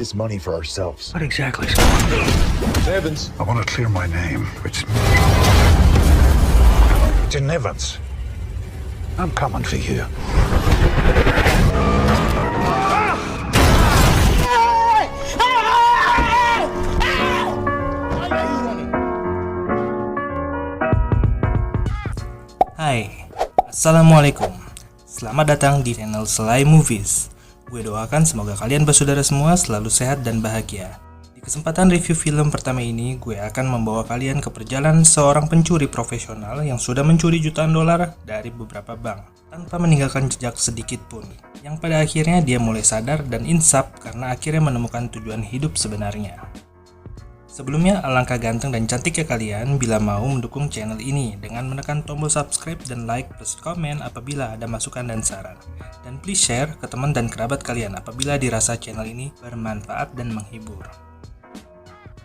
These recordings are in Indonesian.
this money for ourselves. What exactly is going on? Evans. I want to clear my name. It's in Evans. I'm coming for you. Hai, Assalamualaikum. Selamat datang di channel Selai Movies. Gue doakan semoga kalian bersaudara semua selalu sehat dan bahagia. Di kesempatan review film pertama ini, gue akan membawa kalian ke perjalanan seorang pencuri profesional yang sudah mencuri jutaan dolar dari beberapa bank tanpa meninggalkan jejak sedikit pun. Yang pada akhirnya dia mulai sadar dan insaf karena akhirnya menemukan tujuan hidup sebenarnya. Sebelumnya, alangkah ganteng dan cantiknya kalian bila mau mendukung channel ini dengan menekan tombol subscribe dan like plus komen apabila ada masukan dan saran. Dan please share ke teman dan kerabat kalian apabila dirasa channel ini bermanfaat dan menghibur.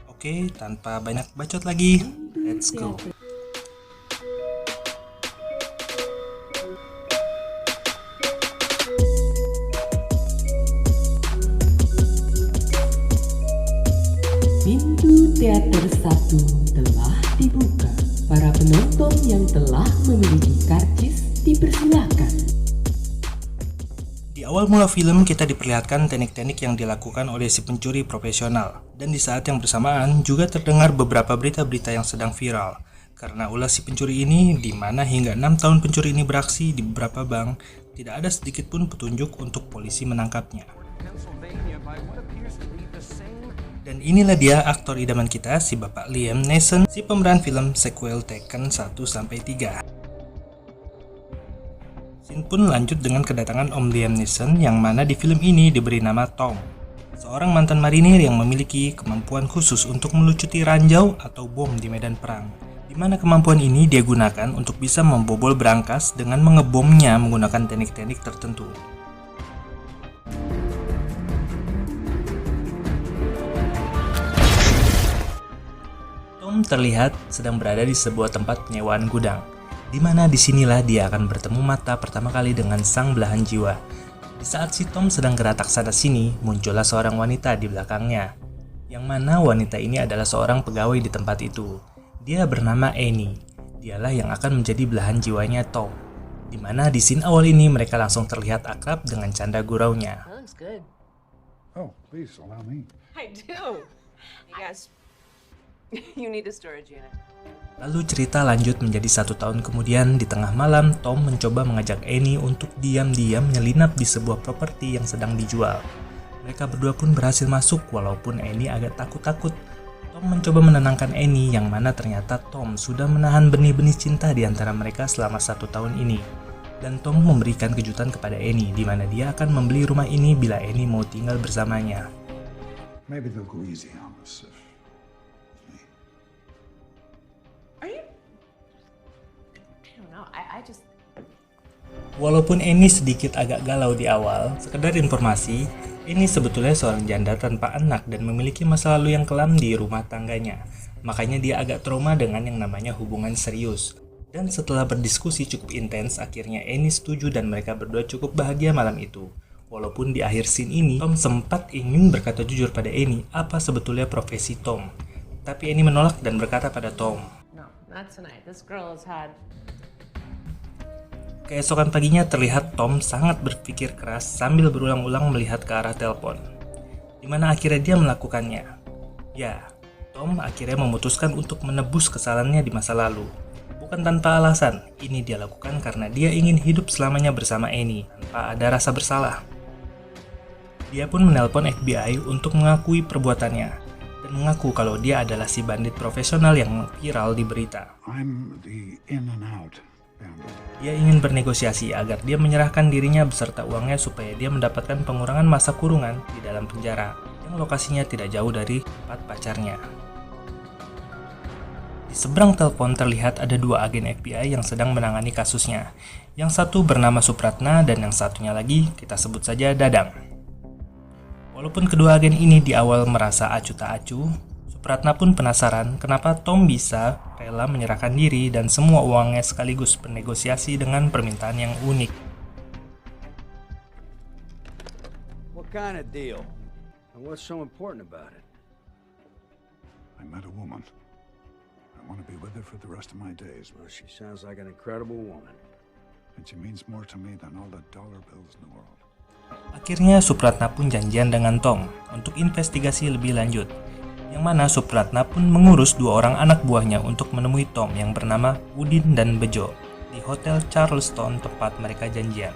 Oke, tanpa banyak bacot lagi, let's go. Pintu teater 1 telah dibuka. Para penonton yang telah memiliki karcis dipersilakan. Di awal mula film kita diperlihatkan teknik-teknik yang dilakukan oleh si pencuri profesional. Dan di saat yang bersamaan juga terdengar beberapa berita-berita yang sedang viral. Karena ulah si pencuri ini, di mana hingga 6 tahun pencuri ini beraksi di beberapa bank, tidak ada sedikit pun petunjuk untuk polisi menangkapnya. Dan inilah dia aktor idaman kita, si Bapak Liam Neeson, si pemeran film sequel Taken 1-3. Scene pun lanjut dengan kedatangan Om Liam Neeson yang mana di film ini diberi nama Tom, seorang mantan marinir yang memiliki kemampuan khusus untuk melucuti ranjau atau bom di medan perang, di mana kemampuan ini dia gunakan untuk bisa membobol berangkas dengan mengebomnya menggunakan teknik-teknik tertentu. Tom terlihat sedang berada di sebuah tempat penyewaan gudang, di mana disinilah dia akan bertemu mata pertama kali dengan sang belahan jiwa. Di saat si Tom sedang geratak sana sini, muncullah seorang wanita di belakangnya, yang mana wanita ini adalah seorang pegawai di tempat itu. Dia bernama Annie. Dialah yang akan menjadi belahan jiwanya Tom, di mana di scene awal ini mereka langsung terlihat akrab dengan canda guraunya. That looks good. Oh, please allow me. I do. You guys, you need a storage unit. Lalu cerita lanjut menjadi 1 tahun kemudian. Di tengah malam, Tom mencoba mengajak Annie untuk diam-diam menyelinap di sebuah properti yang sedang dijual. Mereka berdua pun berhasil masuk walaupun Annie agak takut-takut. Tom mencoba menenangkan Annie yang mana ternyata Tom sudah menahan benih-benih cinta di antara mereka selama 1 tahun ini. Dan Tom memberikan kejutan kepada Annie di mana dia akan membeli rumah ini bila Annie mau tinggal bersamanya. Maybe they'll go easy on us. I just... Walaupun Annie sedikit agak galau di awal, sekedar informasi, Annie sebetulnya seorang janda tanpa anak dan memiliki masa lalu yang kelam di rumah tangganya. Makanya dia agak trauma dengan yang namanya hubungan serius. Dan setelah berdiskusi cukup intens, akhirnya Annie setuju dan mereka berdua cukup bahagia malam itu. Walaupun di akhir scene ini, Tom sempat ingin berkata jujur pada Annie apa sebetulnya profesi Tom. Tapi Annie menolak dan berkata pada Tom, No, not tonight. This girl has had... Keesokan paginya terlihat Tom sangat berpikir keras sambil berulang-ulang melihat ke arah telepon, di mana akhirnya dia melakukannya. Ya, Tom akhirnya memutuskan untuk menebus kesalahannya di masa lalu. Bukan tanpa alasan, ini dia lakukan karena dia ingin hidup selamanya bersama Annie tanpa ada rasa bersalah. Dia pun menelpon FBI untuk mengakui perbuatannya dan mengaku kalau dia adalah si bandit profesional yang viral di berita. I'm the in and out bandit. Dia ingin bernegosiasi agar dia menyerahkan dirinya beserta uangnya supaya dia mendapatkan pengurangan masa kurungan di dalam penjara yang lokasinya tidak jauh dari tempat pacarnya. Di seberang telepon terlihat ada 2 agen FBI yang sedang menangani kasusnya. Yang satu bernama Supratna dan yang satunya lagi kita sebut saja Dadang. Walaupun kedua agen ini di awal merasa acuh tak acuh, Supratna pun penasaran kenapa Tom bisa rela menyerahkan diri dan semua uangnya sekaligus bernegosiasi dengan permintaan yang unik. What kind of deal? What's so important about it? I met a woman. I want to be with her for the rest of my days. Well, she sounds like an incredible woman. And she means more to me than all the dollar bills in the world. Akhirnya Supratna pun janjian dengan Tom untuk investigasi lebih lanjut, yang mana Supratna pun mengurus 2 orang anak buahnya untuk menemui Tom yang bernama Udin dan Bejo di Hotel Charleston tempat mereka janjian.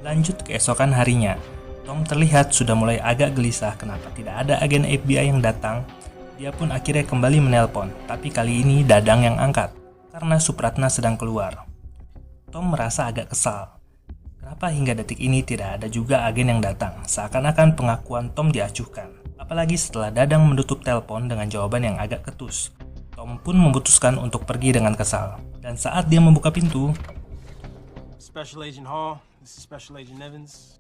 Lanjut keesokan harinya, Tom terlihat sudah mulai agak gelisah kenapa tidak ada agen FBI yang datang. Dia pun akhirnya kembali menelpon, tapi kali ini Dadang yang angkat karena Supratna sedang keluar. Tom merasa agak kesal. Kenapa hingga detik ini tidak ada juga agen yang datang, seakan-akan pengakuan Tom diacuhkan. Apalagi setelah Dadang menutup telepon dengan jawaban yang agak ketus. Tom pun memutuskan untuk pergi dengan kesal. Dan saat dia membuka pintu, Special Agent Hall, this is Special Agent Evans.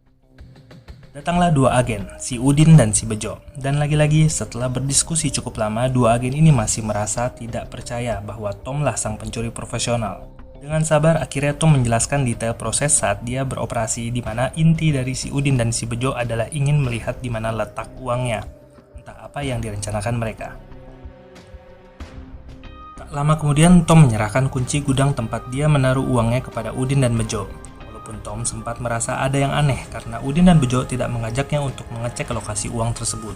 datanglah 2 agen, si Udin dan si Bejo. Dan lagi-lagi setelah berdiskusi cukup lama, 2 agen ini masih merasa tidak percaya bahwa Tom lah sang pencuri profesional. Dengan sabar, akhirnya Tom menjelaskan detail proses saat dia beroperasi, di mana inti dari si Udin dan si Bejo adalah ingin melihat di mana letak uangnya. Entah apa yang direncanakan mereka. Tak lama kemudian, Tom menyerahkan kunci gudang tempat dia menaruh uangnya kepada Udin dan Bejo. Walaupun Tom sempat merasa ada yang aneh karena Udin dan Bejo tidak mengajaknya untuk mengecek lokasi uang tersebut.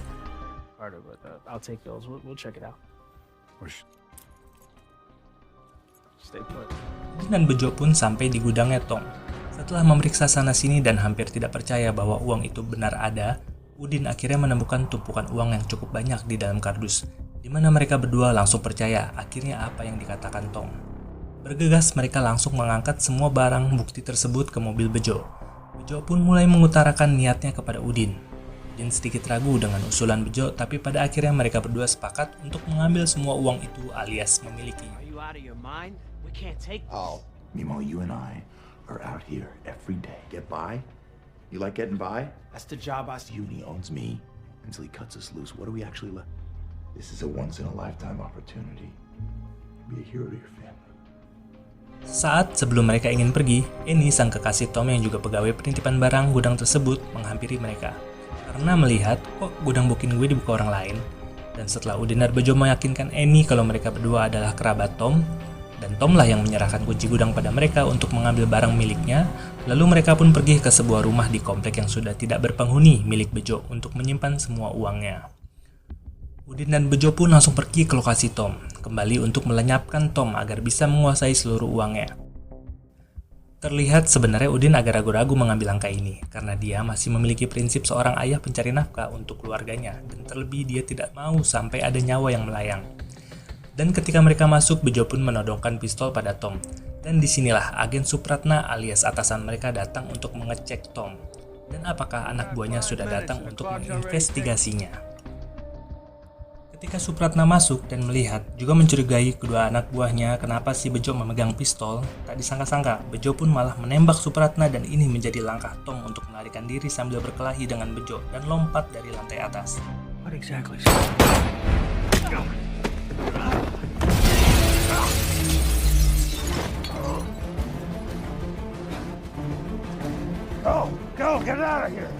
Harder, but I'll take those. We'll check it out. Stay put. Udin dan Bejo pun sampai di gudangnya Tom. Setelah memeriksa sana-sini dan hampir tidak percaya bahwa uang itu benar ada, Udin akhirnya menemukan tumpukan uang yang cukup banyak di dalam kardus, di mana mereka berdua langsung percaya akhirnya apa yang dikatakan Tom. Bergegas mereka langsung mengangkat semua barang bukti tersebut ke mobil Bejo. Bejo pun mulai mengutarakan niatnya kepada Udin. Udin sedikit ragu dengan usulan Bejo, tapi pada akhirnya mereka berdua sepakat untuk mengambil semua uang itu alias memiliki. Are you out of your mind? We can't take this. Oh, Mimo, you and I are out here every day. Get by? You like getting by? That's the job I see. Uni owns me until he cuts us loose. What do we actually left? This is a once-in-a-lifetime opportunity. Be a hero to your family. Saat sebelum mereka ingin pergi, Annie, sang kekasih Tom yang juga pegawai penitipan barang gudang tersebut, menghampiri mereka. Karena melihat kok gudang booking gue dibuka orang lain. Dan setelah Udin dan Bejo meyakinkan Annie kalau mereka berdua adalah kerabat Tom, dan Tom lah yang menyerahkan kunci gudang pada mereka untuk mengambil barang miliknya, lalu mereka pun pergi ke sebuah rumah di komplek yang sudah tidak berpenghuni milik Bejo untuk menyimpan semua uangnya. Udin dan Bejo pun langsung pergi ke lokasi Tom, kembali untuk melenyapkan Tom agar bisa menguasai seluruh uangnya. Terlihat sebenarnya Udin agak ragu-ragu mengambil langkah ini, karena dia masih memiliki prinsip seorang ayah pencari nafkah untuk keluarganya, dan terlebih dia tidak mau sampai ada nyawa yang melayang. Dan ketika mereka masuk, Bejo pun menodongkan pistol pada Tom, dan disinilah agen Supratna alias atasan mereka datang untuk mengecek Tom, dan apakah anak buahnya sudah datang untuk menginvestigasinya. Ketika Supratna masuk dan melihat, juga mencurigai kedua anak buahnya kenapa si Bejo memegang pistol, tak disangka-sangka Bejo pun malah menembak Supratna, dan ini menjadi langkah Tom untuk melarikan diri sambil berkelahi dengan Bejo dan lompat dari lantai atas. What exactly? Go, get out of here!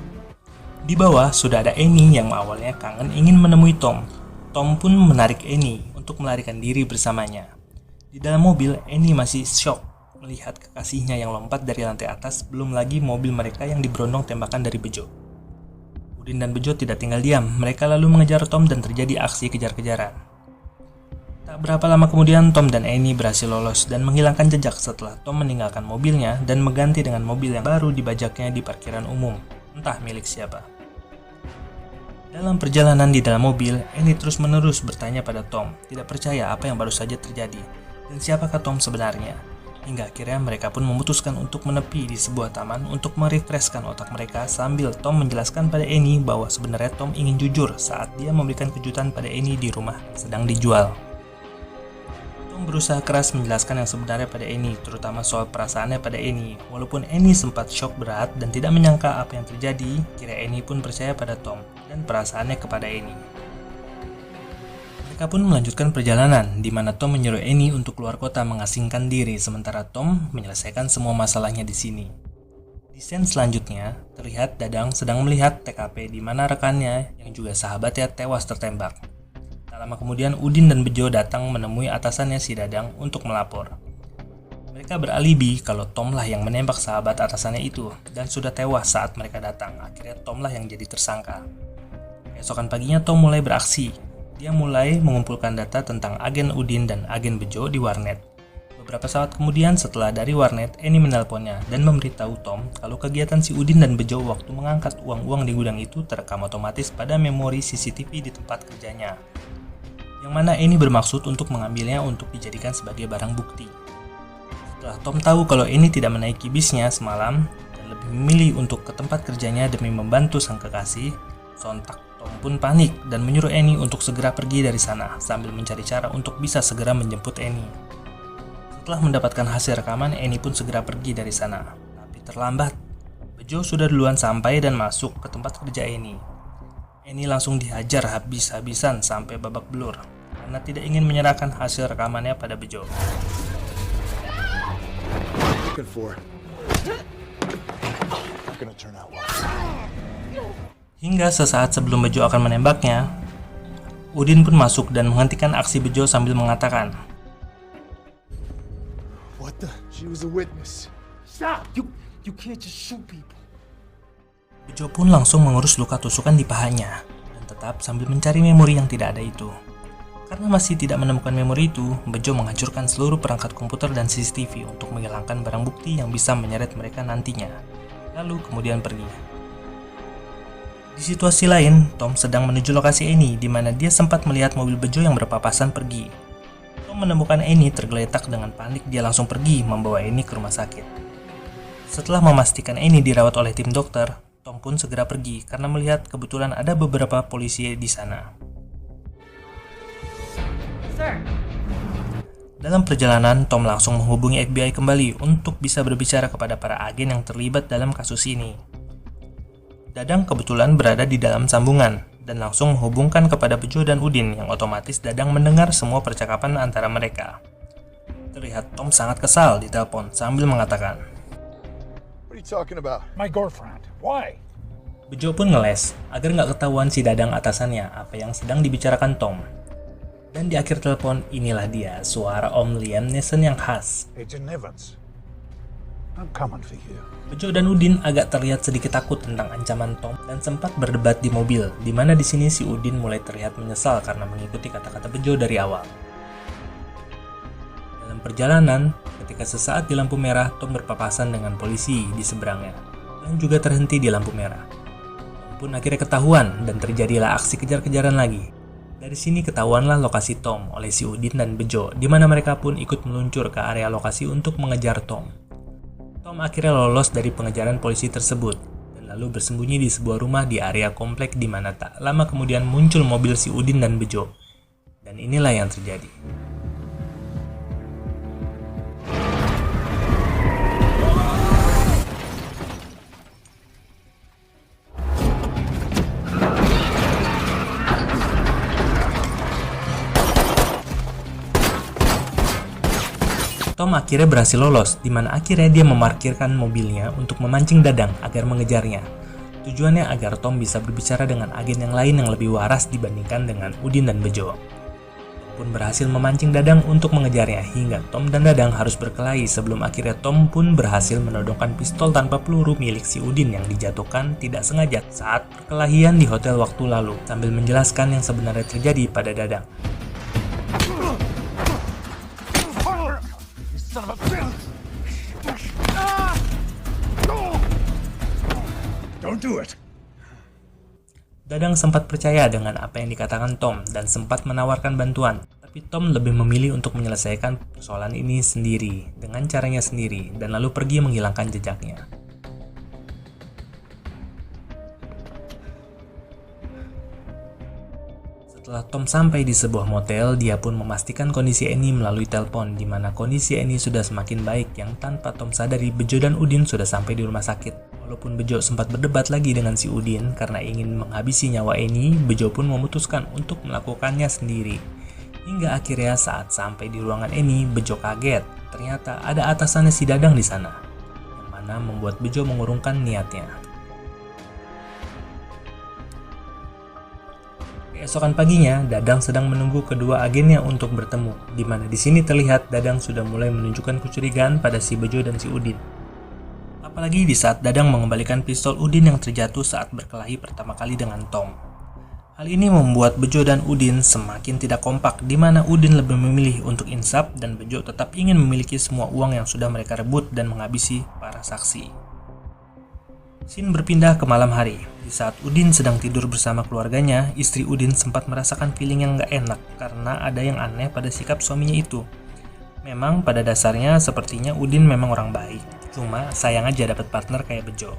Di bawah sudah ada Annie yang awalnya kangen ingin menemui Tom. Tom pun menarik Annie untuk melarikan diri bersamanya. Di dalam mobil, Annie masih shock melihat kekasihnya yang lompat dari lantai atas, belum lagi mobil mereka yang diberondong tembakan dari Bejo. Udin dan Bejo tidak tinggal diam, mereka lalu mengejar Tom dan terjadi aksi kejar-kejaran. Tak berapa lama kemudian, Tom dan Annie berhasil lolos dan menghilangkan jejak setelah Tom meninggalkan mobilnya dan mengganti dengan mobil yang baru dibajaknya di parkiran umum, entah milik siapa. Dalam perjalanan di dalam mobil, Annie terus-menerus bertanya pada Tom, tidak percaya apa yang baru saja terjadi, dan siapakah Tom sebenarnya. Hingga akhirnya mereka pun memutuskan untuk menepi di sebuah taman untuk merefreshkan otak mereka sambil Tom menjelaskan pada Annie bahwa sebenarnya Tom ingin jujur saat dia memberikan kejutan pada Annie di rumah yang sedang dijual. Tom berusaha keras menjelaskan yang sebenarnya pada Annie, terutama soal perasaannya pada Annie. Walaupun Annie sempat shock berat dan tidak menyangka apa yang terjadi, kira Annie pun percaya pada Tom dan perasaannya kepada Annie. Mereka pun melanjutkan perjalanan, di mana Tom menyuruh Annie untuk keluar kota mengasingkan diri, sementara Tom menyelesaikan semua masalahnya di sini. Di scene selanjutnya, terlihat Dadang sedang melihat TKP di mana rekannya yang juga sahabatnya tewas tertembak. Tak lama kemudian Udin dan Bejo datang menemui atasannya si Dadang untuk melapor. Mereka beralibi kalau Tom lah yang menembak sahabat atasannya itu dan sudah tewas saat mereka datang. Akhirnya Tom lah yang jadi tersangka. Keesokan paginya Tom mulai beraksi. Dia mulai mengumpulkan data tentang agen Udin dan agen Bejo di warnet. Beberapa saat kemudian setelah dari warnet, Annie menelponnya dan memberitahu Tom kalau kegiatan si Udin dan Bejo waktu mengangkat uang-uang di gudang itu terekam otomatis pada memori CCTV di tempat kerjanya. Yang mana Annie bermaksud untuk mengambilnya untuk dijadikan sebagai barang bukti. Setelah Tom tahu kalau Annie tidak menaiki bisnya semalam dan lebih memilih untuk ke tempat kerjanya demi membantu sang kekasih, sontak Tom pun panik dan menyuruh Annie untuk segera pergi dari sana sambil mencari cara untuk bisa segera menjemput Annie. Setelah mendapatkan hasil rekaman, Annie pun segera pergi dari sana. Tapi terlambat. Bejo sudah duluan sampai dan masuk ke tempat kerja Annie. Annie langsung dihajar habis-habisan sampai babak belur karena tidak ingin menyerahkan hasil rekamannya pada Bejo. Hingga sesaat sebelum Bejo akan menembaknya, Udin pun masuk dan menghentikan aksi Bejo sambil mengatakan, What the? She was a witness. Stop! You can't just shoot people. Bejo pun langsung mengurus luka tusukan di pahanya dan tetap sambil mencari memori yang tidak ada itu. Karena masih tidak menemukan memori itu, Bejo menghancurkan seluruh perangkat komputer dan CCTV untuk menghilangkan barang bukti yang bisa menyeret mereka nantinya. Lalu kemudian pergi. Di situasi lain, Tom sedang menuju lokasi Annie di mana dia sempat melihat mobil Bejo yang berpapasan pergi. Tom menemukan Annie tergeletak dengan panik, dia langsung pergi membawa Annie ke rumah sakit. Setelah memastikan Annie dirawat oleh tim dokter, Tom pun segera pergi karena melihat kebetulan ada beberapa polisi di sana. Sir. Dalam perjalanan, Tom langsung menghubungi FBI kembali untuk bisa berbicara kepada para agen yang terlibat dalam kasus ini. Dadang kebetulan berada di dalam sambungan dan langsung menghubungkan kepada Bejo dan Udin yang otomatis Dadang mendengar semua percakapan antara mereka. Terlihat Tom sangat kesal di telepon sambil mengatakan, What are you talking about? My girlfriend. Why? Bejo pun ngeles agar nggak ketahuan si Dadang atasannya apa yang sedang dibicarakan Tom. Dan di akhir telepon inilah dia suara Om Liam Neeson yang khas. Agent Evans. I'm coming for you. Bejo dan Udin agak terlihat sedikit takut tentang ancaman Tom dan sempat berdebat di mobil, di mana di sini si Udin mulai terlihat menyesal karena mengikuti kata-kata Bejo dari awal. Dalam perjalanan, ketika sesaat di lampu merah, Tom berpapasan dengan polisi di seberangnya dan juga terhenti di lampu merah. Tom pun akhirnya ketahuan dan terjadilah aksi kejar-kejaran lagi. Dari sini ketahuanlah lokasi Tom oleh si Udin dan Bejo, di mana mereka pun ikut meluncur ke area lokasi untuk mengejar Tom. Tom akhirnya lolos dari pengejaran polisi tersebut dan lalu bersembunyi di sebuah rumah di area komplek di mana tak lama kemudian muncul mobil si Udin dan Bejo. Dan inilah yang terjadi. Tom akhirnya berhasil lolos, di mana akhirnya dia memarkirkan mobilnya untuk memancing Dadang agar mengejarnya. Tujuannya agar Tom bisa berbicara dengan agen yang lain yang lebih waras dibandingkan dengan Udin dan Bejo. Tom pun berhasil memancing Dadang untuk mengejarnya hingga Tom dan Dadang harus berkelahi sebelum akhirnya Tom pun berhasil menodongkan pistol tanpa peluru milik si Udin yang dijatuhkan tidak sengaja saat perkelahian di hotel waktu lalu sambil menjelaskan yang sebenarnya terjadi pada Dadang. Don't do it. Dadang sempat percaya dengan apa yang dikatakan Tom dan sempat menawarkan bantuan, tapi Tom lebih memilih untuk menyelesaikan persoalan ini sendiri dengan caranya sendiri dan lalu pergi menghilangkan jejaknya. Setelah Tom sampai di sebuah motel, dia pun memastikan kondisi Annie melalui telepon, di mana kondisi Annie sudah semakin baik yang tanpa Tom sadari Bejo dan Udin sudah sampai di rumah sakit. Walaupun Bejo sempat berdebat lagi dengan si Udin karena ingin menghabisi nyawa Annie, Bejo pun memutuskan untuk melakukannya sendiri. Hingga akhirnya saat sampai di ruangan Annie, Bejo kaget. Ternyata ada atasannya si Dadang di sana. Yang mana membuat Bejo mengurungkan niatnya. Keesokan paginya, Dadang sedang menunggu kedua agennya untuk bertemu, di mana di sini terlihat Dadang sudah mulai menunjukkan kecurigaan pada si Bejo dan si Udin. Apalagi di saat Dadang mengembalikan pistol Udin yang terjatuh saat berkelahi pertama kali dengan Tom. Hal ini membuat Bejo dan Udin semakin tidak kompak, di mana Udin lebih memilih untuk insaf dan Bejo tetap ingin memiliki semua uang yang sudah mereka rebut dan menghabisi para saksi. Scene berpindah ke malam hari. Di saat Udin sedang tidur bersama keluarganya, istri Udin sempat merasakan feeling yang gak enak karena ada yang aneh pada sikap suaminya itu. Memang pada dasarnya sepertinya Udin memang orang baik, cuma sayang aja dapat partner kayak Bejo.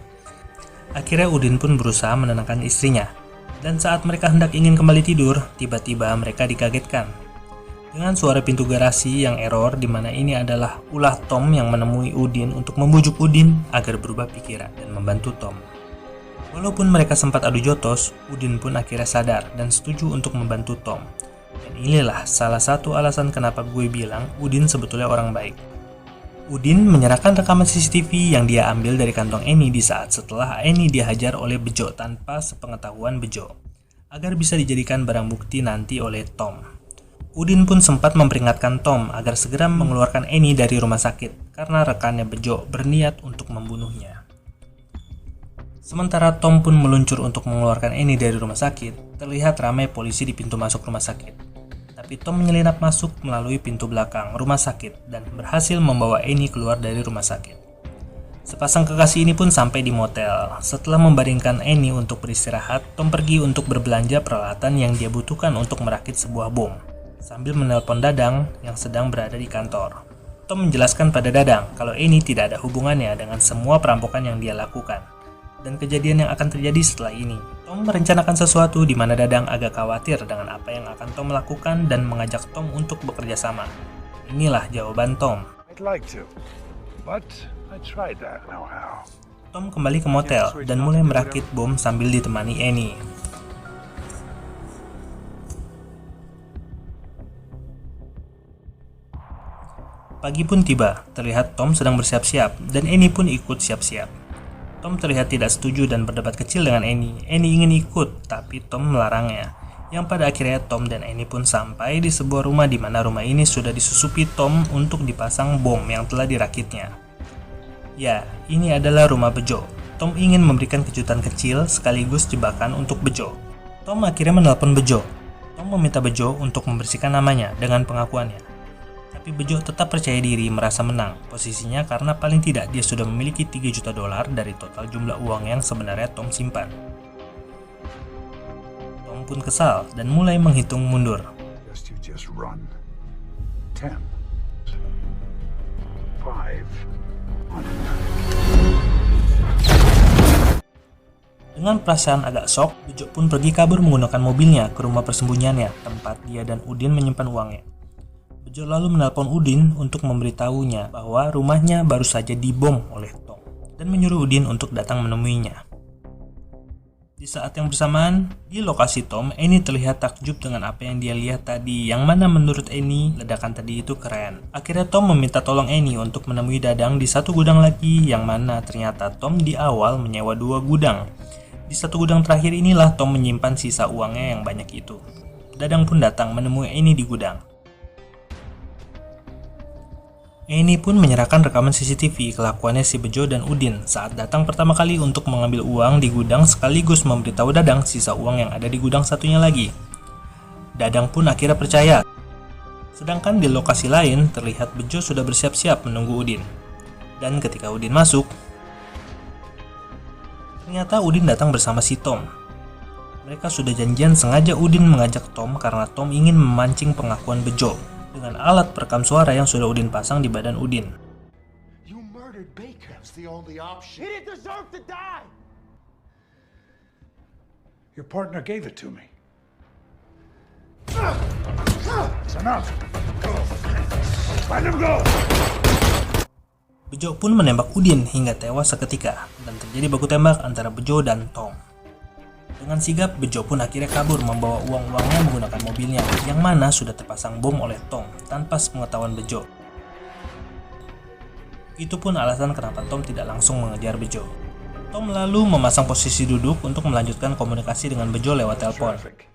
Akhirnya Udin pun berusaha menenangkan istrinya. Dan saat mereka hendak ingin kembali tidur, tiba-tiba mereka dikagetkan dengan suara pintu garasi yang error, di mana ini adalah ulah Tom yang menemui Udin untuk membujuk Udin agar berubah pikiran dan membantu Tom. Walaupun mereka sempat adu jotos, Udin pun akhirnya sadar dan setuju untuk membantu Tom. Dan inilah salah satu alasan kenapa gue bilang Udin sebetulnya orang baik. Udin menyerahkan rekaman CCTV yang dia ambil dari kantong Annie di saat setelah Annie dihajar oleh Bejo tanpa sepengetahuan Bejo, agar bisa dijadikan barang bukti nanti oleh Tom. Udin pun sempat memperingatkan Tom agar segera mengeluarkan Annie dari rumah sakit karena rekannya Bejo berniat untuk membunuhnya. Sementara Tom pun meluncur untuk mengeluarkan Annie dari rumah sakit, terlihat ramai polisi di pintu masuk rumah sakit. Tapi Tom menyelinap masuk melalui pintu belakang rumah sakit dan berhasil membawa Annie keluar dari rumah sakit. Sepasang kekasih ini pun sampai di motel. Setelah membaringkan Annie untuk beristirahat, Tom pergi untuk berbelanja peralatan yang dia butuhkan untuk merakit sebuah bom, sambil menelpon Dadang yang sedang berada di kantor. Tom menjelaskan pada Dadang kalau Annie tidak ada hubungannya dengan semua perampokan yang dia lakukan dan kejadian yang akan terjadi setelah ini. Tom merencanakan sesuatu di mana Dadang agak khawatir dengan apa yang akan Tom lakukan dan mengajak Tom untuk bekerja sama. Inilah jawaban Tom. I'd like to, but I tried that. Know how. Tom kembali ke motel dan mulai merakit bom sambil ditemani Annie. Pagi pun tiba, terlihat Tom sedang bersiap-siap dan Annie pun ikut siap-siap. Tom terlihat tidak setuju dan berdebat kecil dengan Annie. Annie ingin ikut, tapi Tom melarangnya. Yang pada akhirnya Tom dan Annie pun sampai di sebuah rumah di mana rumah ini sudah disusupi Tom untuk dipasang bom yang telah dirakitnya. Ya, ini adalah rumah Bejo. Tom ingin memberikan kejutan kecil sekaligus jebakan untuk Bejo. Tom akhirnya menelpon Bejo. Tom meminta Bejo untuk membersihkan namanya dengan pengakuannya. Tapi Bejo tetap percaya diri merasa menang posisinya karena paling tidak dia sudah memiliki $3 juta dari total jumlah uang yang sebenarnya Tom simpan. Tom pun kesal dan mulai menghitung mundur. You just run. 10, 5, Dengan perasaan agak shock, Bejo pun pergi kabur menggunakan mobilnya ke rumah persembunyiannya tempat dia dan Udin menyimpan uangnya. Bejo lalu menelpon Udin untuk memberitahunya bahwa rumahnya baru saja dibom oleh Tom dan menyuruh Udin untuk datang menemuinya. Di saat yang bersamaan, di lokasi Tom, Annie terlihat takjub dengan apa yang dia lihat tadi, yang mana menurut Annie, ledakan tadi itu keren. Akhirnya Tom meminta tolong Annie untuk menemui Dadang di satu gudang lagi, yang mana ternyata Tom di awal menyewa 2 gudang. Di satu gudang terakhir inilah Tom menyimpan sisa uangnya yang banyak itu. Dadang pun datang menemui Annie di gudang. Annie pun menyerahkan rekaman CCTV kelakuannya si Bejo dan Udin saat datang pertama kali untuk mengambil uang di gudang sekaligus memberitahu Dadang sisa uang yang ada di gudang satunya lagi. Dadang pun akhirnya percaya. Sedangkan di lokasi lain terlihat Bejo sudah bersiap-siap menunggu Udin. Dan ketika Udin masuk, ternyata Udin datang bersama si Tom. Mereka sudah janjian sengaja Udin mengajak Tom karena Tom ingin memancing pengakuan Bejo dengan alat perekam suara yang sudah Udin pasang di badan Udin. You murdered Baker. It's the only option. He didn't deserve to die! Your partner gave it to me. It's enough. Go. Let him go. Bejo pun menembak Udin hingga tewas seketika dan terjadi baku tembak antara Bejo dan Tom. Dengan sigap, Bejo pun akhirnya kabur membawa uang-uangnya menggunakan mobilnya yang mana sudah terpasang bom oleh Tom tanpa sepengetahuan Bejo. Itu pun alasan kenapa Tom tidak langsung mengejar Bejo. Tom lalu memasang posisi duduk untuk melanjutkan komunikasi dengan Bejo lewat telepon. Traffic.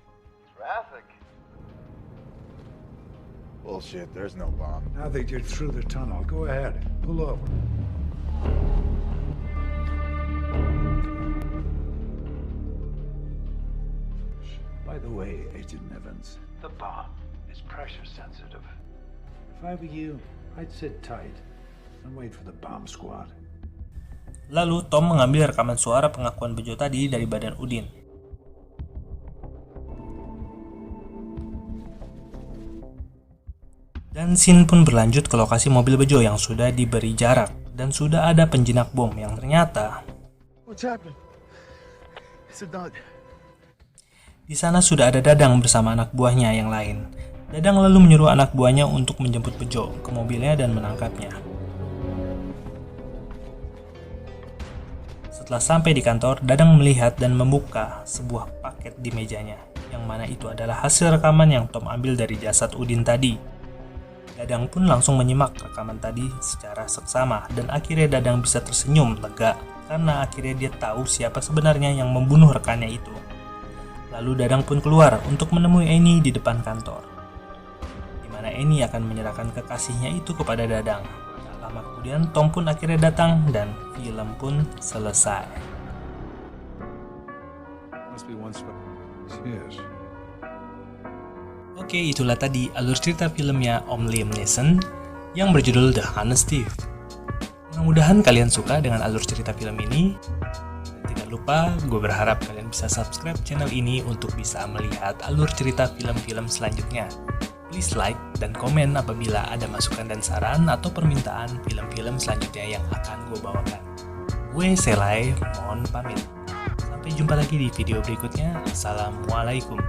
Bullshit, there's no bomb. Now that you're through the tunnel, go ahead. Pull over. By the way, Agent Evans, the bomb is pressure sensitive. If I were you, I'd sit tight and wait for the bomb squad. Lalu Tom mengambil rekaman suara pengakuan Bejo tadi dari badan Udin. Dan scene pun berlanjut ke lokasi mobil Bejo yang sudah diberi jarak dan sudah ada penjinak bom yang ternyata What's happening? It's a dud. di sana sudah ada Dadang bersama anak buahnya yang lain. Dadang lalu menyuruh anak buahnya untuk menjemput Bejo ke mobilnya dan menangkapnya. Setelah sampai di kantor, Dadang melihat dan membuka sebuah paket di mejanya, yang mana itu adalah hasil rekaman yang Tom ambil dari jasad Udin tadi. Dadang pun langsung menyimak rekaman tadi secara seksama dan akhirnya Dadang bisa tersenyum lega karena akhirnya dia tahu siapa sebenarnya yang membunuh rekannya itu. Lalu Dadang pun keluar untuk menemui Annie di depan kantor, di mana Annie akan menyerahkan kekasihnya itu kepada Dadang. Tak lama kemudian Tom pun akhirnya datang dan film pun selesai. Must be one spot. Yes. Oke, itulah tadi alur cerita filmnya Om Liam Neeson yang berjudul The Honest Thief. Mudah-mudahan kalian suka dengan alur cerita film ini. Dan tidak lupa, gue berharap kalian bisa subscribe channel ini untuk bisa melihat alur cerita film-film selanjutnya. Please like dan komen apabila ada masukan dan saran atau permintaan film-film selanjutnya yang akan gue bawakan. Gue Selai, mohon pamit. Sampai jumpa lagi di video berikutnya. Assalamualaikum.